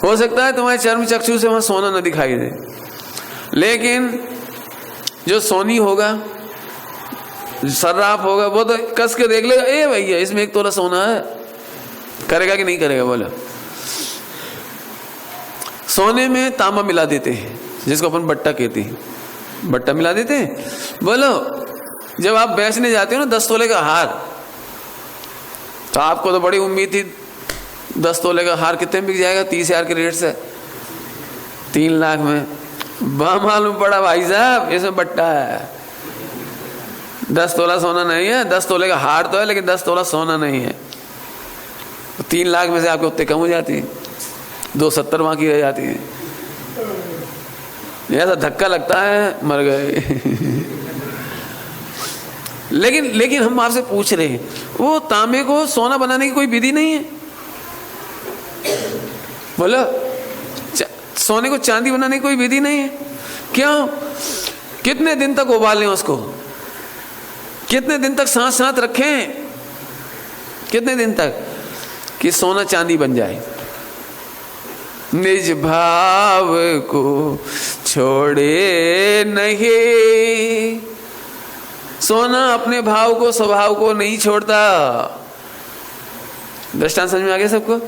हो सकता है तुम्हारे चर्म चक्षु से वहां सोना न दिखाई दे, लेकिन जो सोनी होगा, सर्राफ होगा, वो तो कस के देख लेगा, ए भैया इसमें 1 तोला सोना है। करेगा कि नहीं करेगा? बोलो। सोने में तांबा मिला देते हैं, जिसको अपन बट्टा कहते हैं, बट्टा मिला देते हैं। बोलो, जब आप बेचने जाते हो ना 10 तोले का हार, तो आपको तो बड़ी उम्मीद थी 10 तोले का हार कितने में बिक जाएगा? 30,000 के रेट से 3 लाख में। मालूम पड़ा भाई साहब इसमें बट्टा है, 10 तोला सोना नहीं है। 10 तोले का हार तो है, लेकिन 10 तोला सोना नहीं है। 3 लाख में से आपके उत्ते कम हो जाती है, 270 वहां की रह जाती है। ऐसा धक्का लगता है, मर गए। लेकिन हम आपसे पूछ रहे हैं, वो तांबे को सोना बनाने की कोई विधि नहीं है? बोलो, सोने को चांदी बनाने की कोई विधि नहीं है? क्यों? कितने दिन तक उबालें उसको, कितने दिन तक साथ साथ रखें, कितने दिन तक कि सोना चांदी बन जाए? निज भाव को छोड़े नहीं, सोना अपने भाव को, स्वभाव को नहीं छोड़ता। दृष्टांत समझ में आ गया सबको?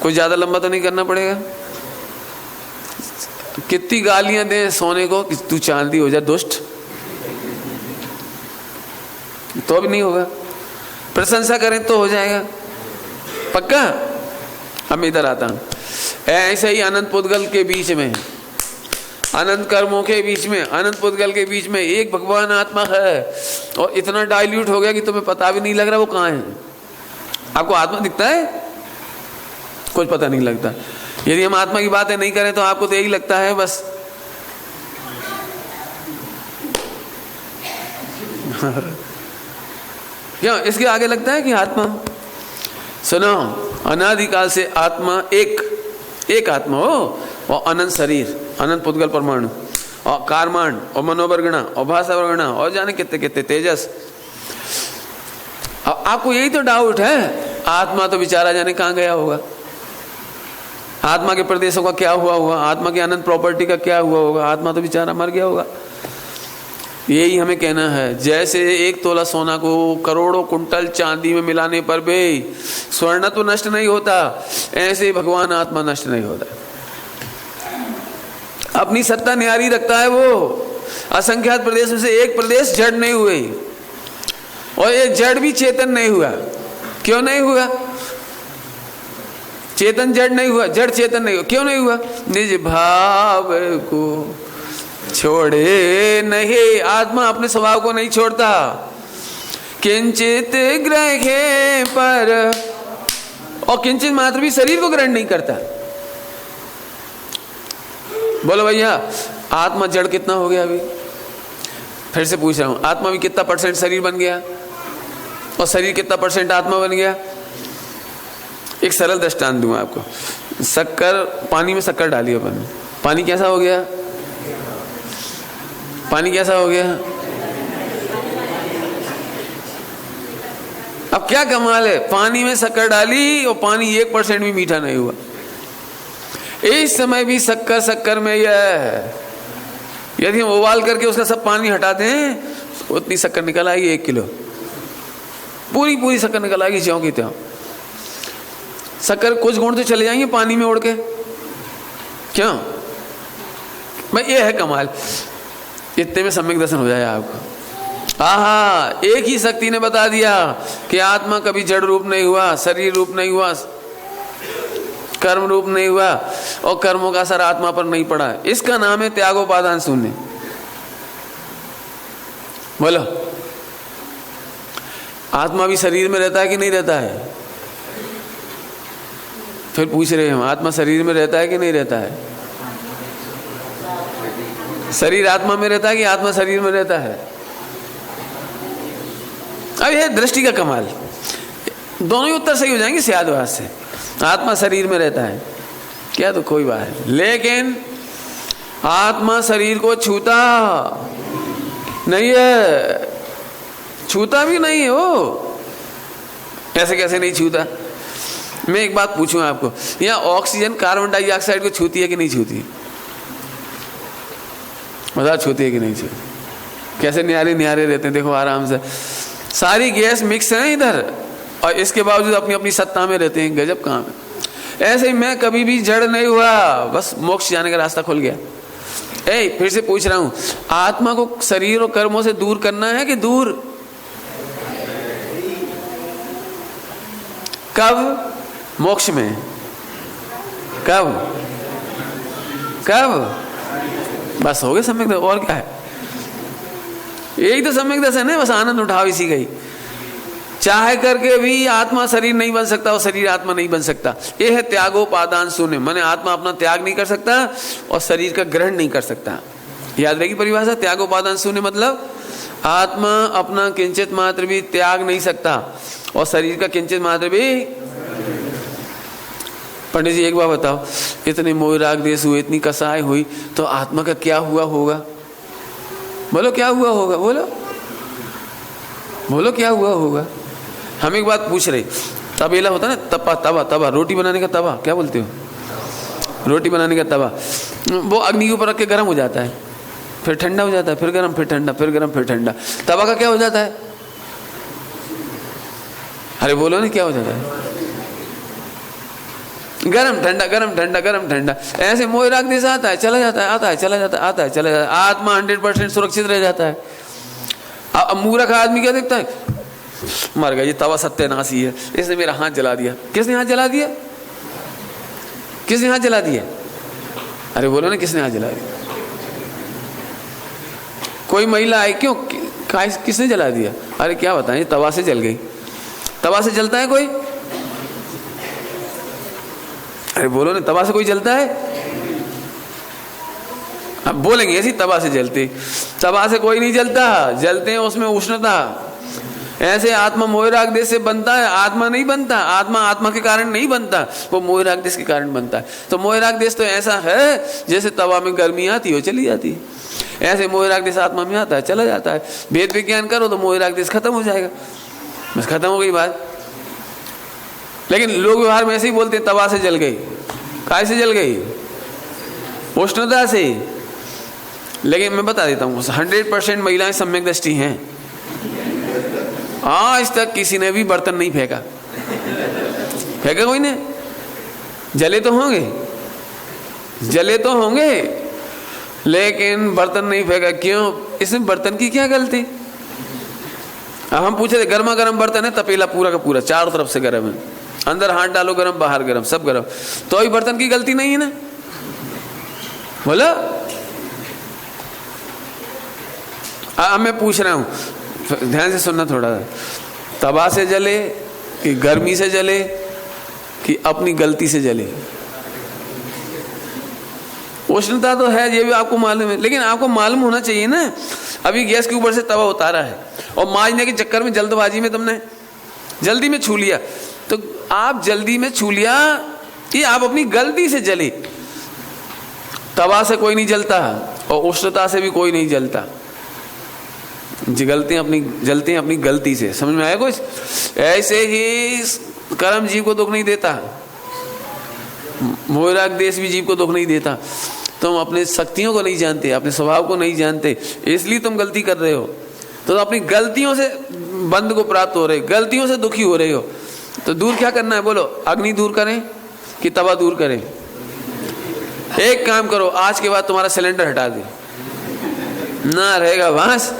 कुछ ज्यादा लंबा तो नहीं करना पड़ेगा। कितनी गालियां दे सोने को कि तू चांदी हो जा दुष्ट, तो भी नहीं होगा। प्रशंसा करें तो हो जाएगा पक्का। अब मैं इधर आता हूं। ऐसे ही अनंत पुद्गल के बीच में, अनंत कर्मों के बीच में, अनंत पुद्गल के बीच में एक भगवान आत्मा है, और इतना डाइल्यूट हो गया कि तुम्हें पता भी नहीं लग रहा वो कहाँ है। आपको आत्मा दिखता है? कुछ पता नहीं लगता। यदि हम आत्मा की बातें नहीं करें तो आपको तो यही लगता है बस क्यों? इसके आगे लगता है कि आत्मा, सुनो, अनादिकाल से आत्मा एक आत्मा हो, और अनंत शरीर, अनंत पुद्गल परमाणु, और कारमांड, और मनोवर्गणा, और भाषावर्गणा, और जाने कितने कितने तेजस। अब आपको यही तो डाउट है, आत्मा तो बेचारा जाने कहाँ गया होगा, आत्मा के प्रदेशों का क्या हुआ होगा, आत्मा की अनंत प्रॉपर्टी का क्या हुआ होगा, आत्मा तो बेचारा मर गया होगा। यही हमें कहना है। जैसे 1 तोला सोना को करोड़ों कुंटल चांदी में मिलाने पर भी स्वर्ण तो नष्ट नहीं होता, ऐसे भगवान आत्मा नष्ट नहीं होता। अपनी सत्ता न्यारी रखता है वो। असंख्यात प्रदेशों से एक प्रदेश जड़ नहीं हुए, और ये जड़ भी चेतन नहीं हुआ। क्यों नहीं हुआ? चेतन जड़ नहीं हुआ, जड़ चेतन नहीं हुआ। क्यों नहीं हुआ? निज भाव को छोड़े नहीं। आत्मा अपने स्वभाव को नहीं छोड़ता। किंचित ग्रहे पर, और किंचित मात्र भी शरीर को ग्रहण नहीं करता। बोलो भैया, आत्मा जड़ कितना हो गया? अभी फिर से पूछ रहा हूं, आत्मा भी कितना % शरीर बन गया, और शरीर कितना % आत्मा बन गया? एक सरल दृष्टांत दूंगा आपको। शक्कर, पानी में शक्कर डाली अपन, पानी कैसा हो गया? पानी कैसा हो गया? अब क्या कमाल है, पानी में शक्कर डाली और पानी 1% भी मीठा नहीं हुआ। इस समय भी शक्कर में यह है। यदि हम उबाल करके उसका सब पानी हटाते हैं, उतनी शक्कर निकल आएगी 1 किलो, पूरी शक्कर निकल आएगी ज्यों की त्यों। शक्कर कुछ गुण तो चले जाएंगे पानी में उड़ के। क्यों भाई? ये है कमाल। इतने में सम्यक दर्शन हो जाए आपको। आहा, एक ही शक्ति ने बता दिया कि आत्मा कभी जड़ रूप नहीं हुआ, शरीर रूप नहीं हुआ, कर्म रूप नहीं हुआ, और कर्मों का असर आत्मा पर नहीं पड़ा। इसका नाम है त्यागोपादान शून्य। बोलो, आत्मा भी शरीर में रहता है कि नहीं रहता है? फिर पूछ रहे हैं, आत्मा शरीर में रहता है कि नहीं रहता है? शरीर आत्मा में रहता है कि आत्मा शरीर में रहता है? अब यह दृष्टि का कमाल। दोनों ही उत्तर सही हो जाएंगे सियादवाद से। आत्मा शरीर में रहता है क्या, तो कोई बात है, लेकिन आत्मा शरीर को छूता नहीं है, छूता भी नहीं है वो। ऐसे कैसे नहीं छूता? मैं एक बात पूछूं आपको, यहाँ ऑक्सीजन कार्बन डाइऑक्साइड को छूती है कि नहीं छूती? बता, छूती है कि नहीं छूती? कैसे न्यारे न्यारे रहते हैं, देखो आराम से, सारी गैस मिक्स है इधर, और इसके बावजूद अपनी अपनी सत्ता में रहते हैं। गजब काम है। ऐसे ही मैं कभी भी जड़ नहीं हुआ, बस मोक्ष जाने का रास्ता खुल गया। फिर से पूछ रहा हूं, आत्मा को शरीर और कर्मों से दूर करना है कि दूर? कब? मोक्ष में। कब? कब? बस हो गए सम्यक दर्शन, और क्या है? यही तो सम्यक दर्शन है, बस आनंद उठाओ इसी का ही। चाहे करके भी आत्मा शरीर नहीं बन सकता और शरीर आत्मा नहीं बन सकता। यह है त्यागोपादान शून्य, माने आत्मा अपना त्याग नहीं कर सकता और शरीर का ग्रहण नहीं कर सकता। याद रहेगी परिभाषा, त्यागोपादान शून्य मतलब आत्मा अपना किंचित मात्र भी त्याग नहीं सकता और शरीर का किंचित मात्र भी। पंडित जी एक बार बताओ, इतने मोह राग देश हुए, इतनी कसाई हुई, तो आत्मा का क्या हुआ होगा? बोलो क्या हुआ होगा? बोलो बोलो क्या हुआ होगा? हम एक बात पूछ रहे, तबेला होता है ना, तवा, रोटी बनाने का तवा, क्या बोलते हो? रोटी बनाने का तवा, वो अग्नि के ऊपर रख के गर्म हो जाता है, फिर ठंडा हो जाता है, फिर गर्म, फिर ठंडा, फिर गर्म, फिर ठंडा। तवा का क्या हो जाता है? अरे बोलो ना, क्या हो जाता है? गरम ठंडा, गरम ठंडा, गरम ठंडा। ऐसे मोह राग देश आता है, चला जाता है, आता है, चला जाता है, आता है, चला जाता है। आत्मा 100% सुरक्षित रह जाता है। अब मूर्ख आदमी क्या देखता है, मर गया, ये तवा सत्यानाशी है, इसने मेरा हाथ जला दिया। किसने हाथ जला दिया? किसने हाथ जला दिया? अरे बोलो ना, किसने हाथ जला दिया? कोई महिला आई, क्यों, किसने जला दिया? अरे क्या बताएं, तवा से जल गई। तवा से जलता है कोई? अरे बोलो ना, तवा से कोई जलता है? अब बोलेंगे ऐसी, तवा से जलती, तवा से कोई नहीं जलता, जलते हैं उसमें उष्णता। ऐसे आत्मा मोह राग देश से बनता है, आत्मा नहीं बनता। आत्मा आत्मा के कारण नहीं बनता, वो मोह राग देश के कारण बनता है। तो मोह राग देश तो ऐसा है जैसे तवा में गर्मी आती हो चली जाती है, ऐसे मोह राग देश आत्मा में आता है, चला जाता है। वेद विज्ञान करो तो मोह राग देश खत्म हो जाएगा, बस खत्म हो गई बात। लेकिन लोग व्यवहार में ऐसे ही बोलते हैं, तवा से जल गई। काय से जल गई? उष्णता से। लेकिन मैं बता देता हूँ, 100% महिलाएं सम्यक दृष्टि हैं। आज तक किसी ने भी बर्तन नहीं फेंका, फेंका कोई ने? जले तो होंगे, जले तो होंगे, लेकिन बर्तन नहीं फेंका। क्यों? इसमें बर्तन की क्या गलती? अब हम पूछे थे, गर्मा गर्म बर्तन है, तपेला पूरा का पूरा चारों तरफ से गर्म है, अंदर हाथ डालो गर्म, बाहर गर्म, सब गर्म, तो ही बर्तन की गलती नहीं है ना? बोलो। अब मैं पूछ रहा हूं, ध्यान से सुनना थोड़ा, तवा से जले कि गर्मी से जले कि अपनी गलती से जले? उष्णता तो है, ये भी आपको मालूम है, लेकिन आपको मालूम होना चाहिए ना। अभी गैस के ऊपर से तवा उतारा है और मांजने के चक्कर में, जल्दबाजी में तुमने जल्दी में छू लिया, तो आप जल्दी में छू लिया, ये आप अपनी गलती से जले। तवा से कोई नहीं जलता और उष्णता से भी कोई नहीं जलता, जलते हैं अपनी गलती से। समझ में आया कुछ? ऐसे ही कर्म जीव को दुख नहीं देता, मोह राग देश भी जीव को दुख नहीं देता। तुम अपने शक्तियों को नहीं जानते, अपने स्वभाव को नहीं जानते, इसलिए तुम गलती कर रहे हो। तो अपनी गलतियों से बंध को प्राप्त हो रहे, गलतियों से दुखी हो रहे हो। तो दूर क्या करना है? बोलो, अग्नि दूर करें कि तवा दूर करें? एक काम करो, आज के बाद तुम्हारा सिलेंडर हटा दे, ना रहेगा बांस।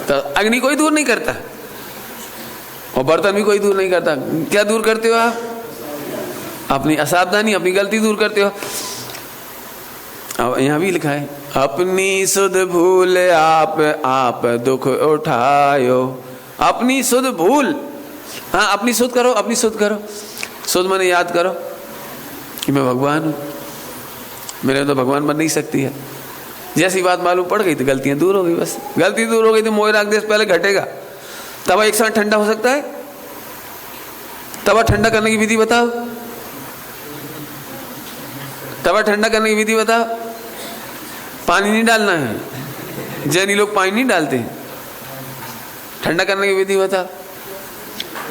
तो अग्नि कोई दूर नहीं करता और बर्तन भी कोई दूर नहीं करता। क्या दूर करते हो आप? अपनी असावधानी, अपनी गलती दूर करते हो। अब यहां भी लिखा है, अपनी सुध भूल आप दुख उठायो। अपनी सुध भूल, हाँ अपनी सुध करो, अपनी सुध करो। सुध माने याद करो कि मैं भगवान हूं, मेरे तो भगवान बन नहीं सकती है। जैसी बात मालूम पड़ गई तो गलतियां दूर हो गई, बस गलती दूर हो गई तो मोह राग देश पहले घटेगा। तवा एक साथ ठंडा हो सकता है? तवा ठंडा करने की विधि बताओ, तवा ठंडा करने की विधि बताओ। पानी नहीं डालना है, जैनी लोग पानी नहीं डालते। ठंडा करने की विधि बताओ।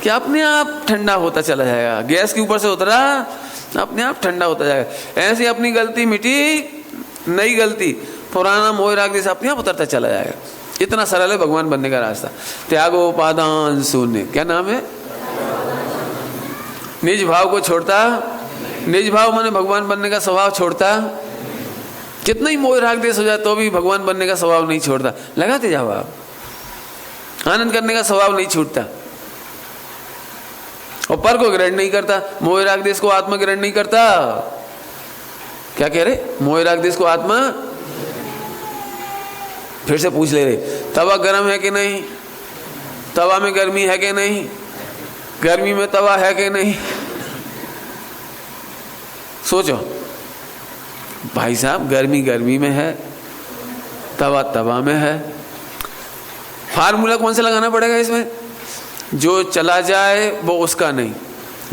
कि अपने आप ठंडा होता चला जाएगा। गैस के ऊपर से उतरा, अपने आप ठंडा होता जाएगा। ऐसे अपनी गलती मिटी, नई गलती, पुराना मोह राग देश अपने आप उतरता चला जाएगा। इतना सरल है भगवान बनने का रास्ता। त्यागोपादान शून्य, क्या नाम है? निज भाव को छोड़ता, निज भाव माने भगवान बनने का स्वभाव छोड़ता। कितना ही मोह राग देश हो जाए तो भी भगवान बनने का स्वभाव नहीं छोड़ता। लगाते जाओ आप, आनंद करने का स्वभाव नहीं छूटता। और पर को ग्रहण नहीं करता, मोह राग देश को आत्मा ग्रहण नहीं करता। क्या कह रहे? मोह राग देश को आत्मा। फिर से पूछ ले रहे, तवा गर्म है कि नहीं? तवा में गर्मी है कि नहीं? गर्मी में तवा है कि नहीं? सोचो भाई साहब, गर्मी गर्मी में है, तवा तवा में है। फार्मूला कौन सा लगाना पड़ेगा इसमें? जो चला जाए वो उसका नहीं,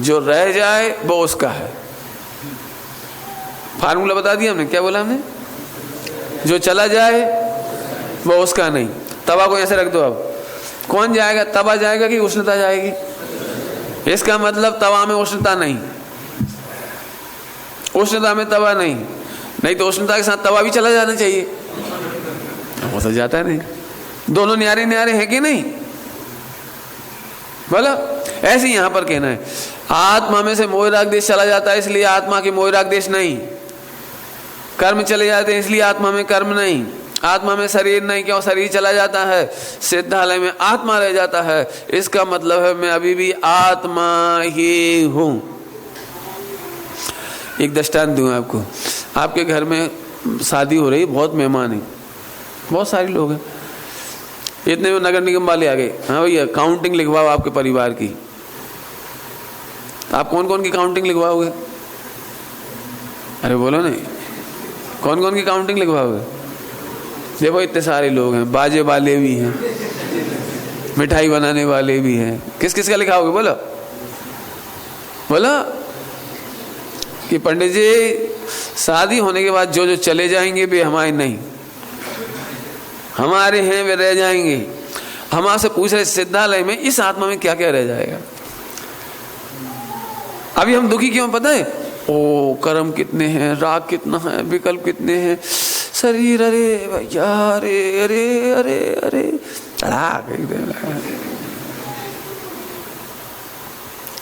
जो रह जाए वो उसका है। फार्मूला बता दिया हमने। क्या बोला हमने? जो चला जाए वो उसका नहीं। तवा को ऐसे रख दो। अब कौन जाएगा? तवा जाएगा कि उष्णता जाएगी? इसका मतलब तवा में उष्णता नहीं, उष्णता में तवा नहीं। नहीं तो उष्णता के साथ तवा भी चला जाना चाहिए, वो तो जाता नहीं। दोनों न्यारे न्यारे हैं कि नहीं? बोला। ऐसे यहां पर कहना है, आत्मा में से मोह राग देश चला जाता है, इसलिए आत्मा की मोह राग देश नहीं। कर्म चले जाते हैं, इसलिए आत्मा में कर्म नहीं। आत्मा में शरीर नहीं, क्यों? शरीर चला जाता है, सिद्धालय में आत्मा रह जाता है। इसका मतलब है मैं अभी भी आत्मा ही हूं। एक दृष्टांत दूं आपको। आपके घर में शादी हो रही, बहुत मेहमान है, बहुत सारे लोग हैं। इतने में नगर निगम वाले आ गए, हाँ भैया काउंटिंग लिखवाओ आपके परिवार की। तो आप कौन कौन की काउंटिंग लिखवाओगे? अरे बोलो नहीं, कौन कौन की काउंटिंग लिखवाओगे? देखो इतने सारे लोग हैं, बाजे वाले भी हैं, मिठाई बनाने वाले भी हैं। किस किस का लिखाओगे? बोलो बोलो। कि पंडित जी, शादी होने के बाद जो जो चले जाएंगे वे हमारे नहीं, हमारे हैं वे रह जाएंगे। हम आपसे पूछ रहे सिद्धालय में इस आत्मा में क्या क्या रह जाएगा? अभी हम दुखी क्यों पता है? ओ कर्म कितने हैं, राग कितना है, विकल्प कितने हैं, शरीर, अरे भैया, अरे अरे अरे अरे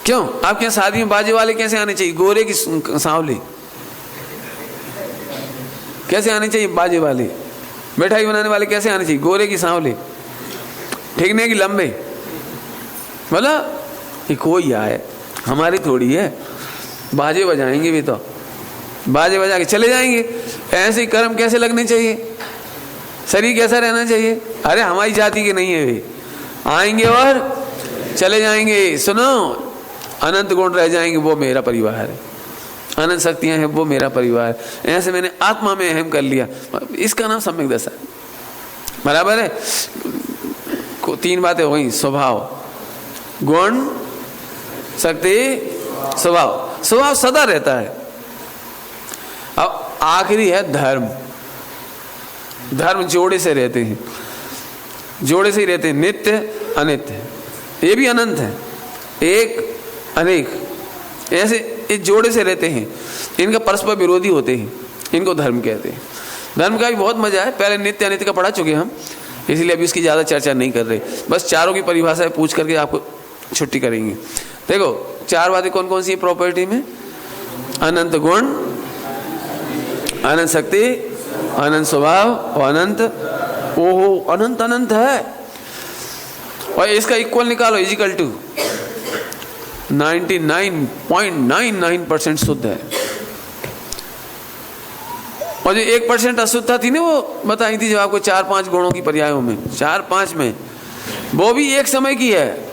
क्यों? आपके शादी में बाजे वाले कैसे आने चाहिए? गोरे की सांवले कैसे आने चाहिए? बाजे वाले। मिठाई बनाने वाले कैसे आने चाहिए? गोरे की सांवले। ठीक नहीं कि लंबे? बोला ये कोई आए, हमारी थोड़ी है। बाजे बजाएंगे भी तो, बाजे बजा के चले जाएंगे। ऐसे कर्म कैसे लगने चाहिए? शरीर कैसा रहना चाहिए? अरे हमारी जाति के नहीं है वे, आएंगे और चले जाएंगे। सुनो, अनंत गुण रह जाएंगे, वो मेरा परिवार है। अनंत शक्तियां हैं, वो मेरा परिवार है। ऐसे मैंने आत्मा में अहम कर लिया, इसका नाम सम्यक दशा है। बराबर है? तीन बातें हो गई, स्वभाव, गुण, शक्ति, स्वभाव। स्वभाव सदा रहता है। अब आखिरी है धर्म। धर्म जोड़े से रहते हैं, जोड़े से ही रहते हैं। नित्य, अनित्य, ये भी अनंत है। एक, अनेक, ऐसे इस जोड़े से रहते हैं। इनका परस्पर विरोधी होते हैं, इनको धर्म कहते हैं। धर्म का भी बहुत मजा है। पहले नित्य अनित्य का पढ़ा चुके हम, इसलिए अभी उसकी ज़्यादा चर्चा नहीं कर रहे। बस चारों की परिभाषा पूछ करके आपको छुट्टी करेंगे। देखो चार बातें कौन कौन सी है प्रॉपर्टी में? अनंत गुण, अनंत शक्ति, अनंत स्वभाव और अनंत। ओहो, अनंत अनंत है। और इसका इक्वल निकालो, इजिकल टू 99.99% शुद्ध है। और जो 1% अशुद्धता थी ना, वो बताई थी जब आपको 4-5 गुणों की पर्यायों में, 4-5 में, वो भी एक समय की है,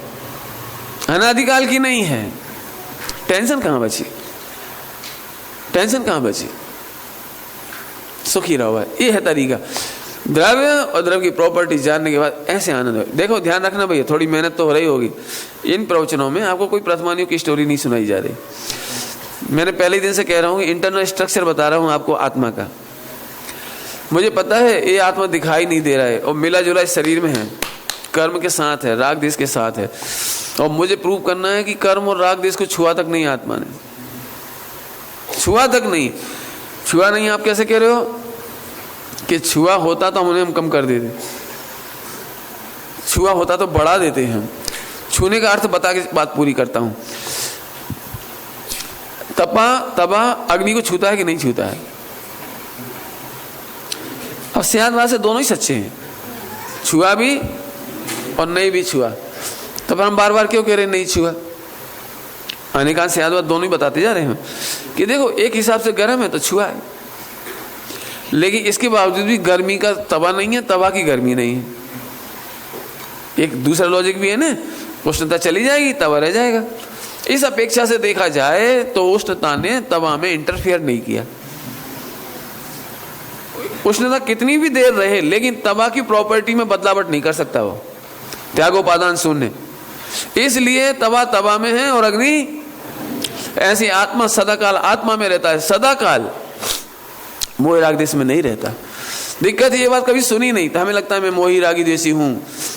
अनादिकाल की नहीं है। टेंशन कहाँ बची? टेंशन कहाँ बची? सुखी रहो। ये है तरीका। द्रव्य और द्रव्य की प्रॉपर्टी जानने के बाद ऐसे आनंद हो। देखो ध्यान रखना भैया, थोड़ी मेहनत तो हो रही होगी। इन प्रवचनों में आपको कोई प्रथमानियों की स्टोरी नहीं सुनाई जा रही। मैंने पहले दिन से कह रहा हूँ कि इंटरनल स्ट्रक्चर बता रहा हूँ आपको आत्मा का। मुझे पता है ये आत्मा दिखाई नहीं दे रहा है और मिला जुला इस शरीर में है, कर्म के साथ है, राग देश के साथ है। और मुझे प्रूव करना है कि कर्म और राग देश को छुआ तक नहीं आत्मा ने, छुआ तक नहीं। छुआ नहीं आप कैसे कह रहे हो कि छुआ होता तो हम कम कर देते, छुआ होता तो बढ़ा देते हैं हम। छूने का अर्थ बता के बात पूरी करता हूं। तपा अग्नि को छूता है कि नहीं छूता है? अब सियादवाद से दोनों ही सच्चे हैं, छुआ भी और नहीं भी छुआ। तो हम बार बार क्यों कह रहे हैं नहीं छुआ? अनेकांत सियादवाद दोनों ही बताते जा रहे हैं कि देखो एक हिसाब से गर्म है तो छुआ है, लेकिन इसके बावजूद भी गर्मी का तवा नहीं है, तवा की गर्मी नहीं है। एक दूसरा लॉजिक भी है ना, उष्णता चली जाएगी तवा रह जाएगा। इस अपेक्षा से देखा जाए तो उष्णता ने तवा में इंटरफेयर नहीं किया। उष्णता कितनी भी देर रहे लेकिन तवा की प्रॉपर्टी में बदलावट नहीं कर सकता वो, त्यागोपादान शून्य। इसलिए तवा में है और अग्नि ऐसी आत्मा सदाकाल आत्मा में रहता है, सदाकाल मोह राग देश में नहीं रहता। दिक्कत ये बात कभी सुनी नहीं था, हमें लगता है मैं मोही रागी द्वेषी हूं,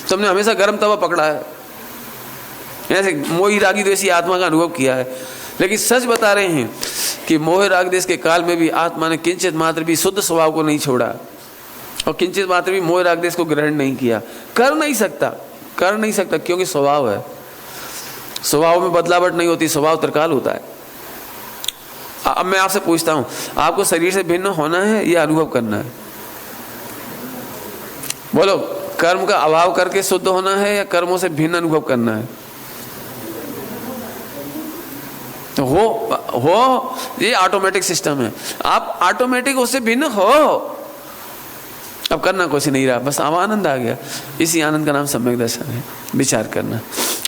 सबने हमेशा गर्म तवा पकड़ा है, ऐसे मोही रागी द्वेषी आत्मा का अनुभव किया है। लेकिन सच बता रहे हैं कि मोह राग देश के काल में भी आत्मा ने किंचित मात्र भी शुद्ध स्वभाव को नहीं छोड़ा और किंचित मात्र भी मोह राग देश को ग्रहण नहीं किया। कर नहीं सकता क्योंकि स्वभाव है, स्वभाव में बदलावट नहीं होती, स्वभाव त्रिकाल होता है। अब मैं आपसे पूछता हूं, आपको शरीर से भिन्न होना है या अनुभव करना है? बोलो, कर्म का अभाव करके शुद्ध होना है या कर्मों से भिन्न अनुभव करना है? हो ये ऑटोमेटिक सिस्टम है, आप ऑटोमेटिक उससे भिन्न हो। अब करना कुछ नहीं रहा, बस आनंद आ गया। इसी आनंद का नाम सम्यक दर्शन है, विचार करना।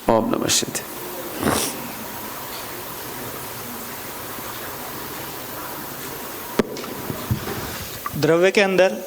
ओम नमः शिवाय। द्रव्य के अंदर